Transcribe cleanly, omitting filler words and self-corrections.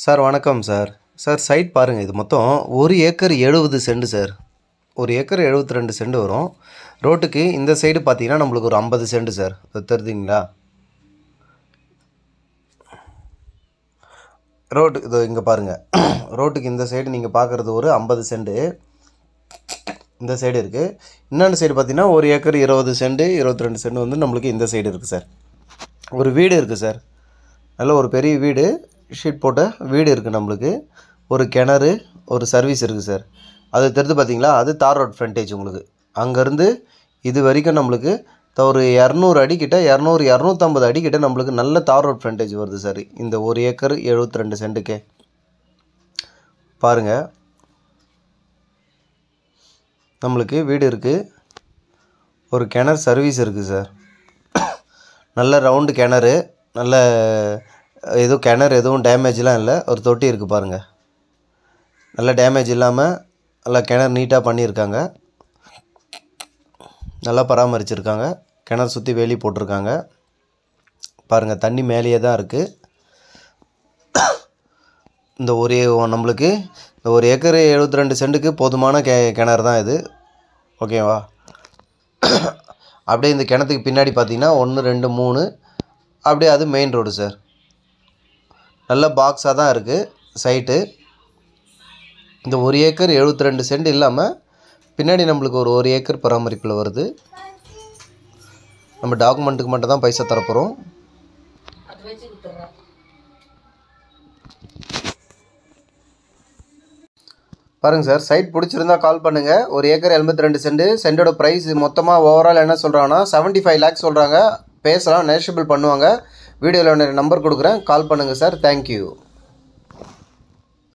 Sir வணக்கம் sir. Sir side பாருங்கள், இது மொத்தம் 1 acre 70 cent sir. 1 acre 72 cent வரும். ரோட்டுக்கு இந்த சைடு பார்த்தீங்கன்னா நம்மளுக்கு ஒரு 50 சென்ட் சார். தெரியுதுங்களா? ரோட்டு இதோ இங்கே பாருங்கள். ரோட்டுக்கு இந்த சைடு நீங்கள் பார்க்குறது ஒரு 50 சென்ட்டு இந்த சைடு இருக்குது. இன்னொன்று சைடு பார்த்தீங்கன்னா 1 ஏக்கர் 20 சென்ட் 22 சென்ட் வந்து நம்மளுக்கு இந்த சைடு இருக்குது சார். ஒரு வீடு இருக்குது சார். நல்ல ஒரு பெரிய வீடு, ஷீட் போட்ட வீடு இருக்குது நம்மளுக்கு. ஒரு கிணறு, ஒரு சர்வீஸ் இருக்குது சார். அது தெரிஞ்சு பார்த்தீங்களா, அது தார் ரோட் ஃப்ரண்டேஜ் உங்களுக்கு. அங்கேருந்து இது வரைக்கும் நம்மளுக்கு ஒரு 200 அடி கிட்ட 250 அடி கிட்ட நம்மளுக்கு நல்ல தார் ரோட் ஃப்ரண்டேஜ் வருது சார். இந்த 1 ஏக்கர் 72 சென்ட்டுக்கே பாருங்கள். நம்மளுக்கு வீடு இருக்குது, ஒரு கிணறு சர்வீஸ் இருக்குது சார். நல்ல ரவுண்டு கிணறு, நல்ல எதுவும் கிணறு எதுவும் டேமேஜ்லாம் இல்லை. ஒரு தொட்டி இருக்குது பாருங்கள், நல்ல டேமேஜ் இல்லாமல் நல்லா கிணறு நீட்டாக பண்ணியிருக்காங்க, நல்லா பராமரிச்சிருக்காங்க. கிணறு சுற்றி வேலி போட்டிருக்காங்க பாருங்கள். தண்ணி மேலேயே தான் இருக்குது. இந்த நம்மளுக்கு இந்த 1 ஏக்கர் 72 சென்ட்டுக்கு போதுமான கிணறு தான் இது. ஓகேவா? அப்படியே இந்த கிணத்துக்கு பின்னாடி பார்த்தீங்கன்னா 1 2 3 அப்படியே அது மெயின் ரோடு சார். நல்ல பாக்ஸாக தான் இருக்குது சைட்டு. இந்த 1 ஏக்கர் 72 சென்ட் இல்லாமல் பின்னாடி நம்மளுக்கு ஒரு 1 ஏக்கர் பராமரிப்பில் வருது. நம்ம டாக்குமெண்ட்டுக்கு மட்டும் தான் பைசா தரப்போகிறோம். பாருங்கள் சார், சைட் பிடிச்சிருந்தா கால் பண்ணுங்கள். 1 ஏக்கர் 72 சென்ட். சென்டோட ப்ரைஸ் மொத்தமாக ஓவரால் என்ன சொல்கிறாங்கன்னா 75 லேக்ஸ் சொல்கிறாங்க. பேசலாம், நெகோஷியபிள் பண்ணுவாங்க. வீடியோவில் நம்பர் கொடுக்குறேன், கால் பண்ணுங்கள் சார். தேங்க்யூ.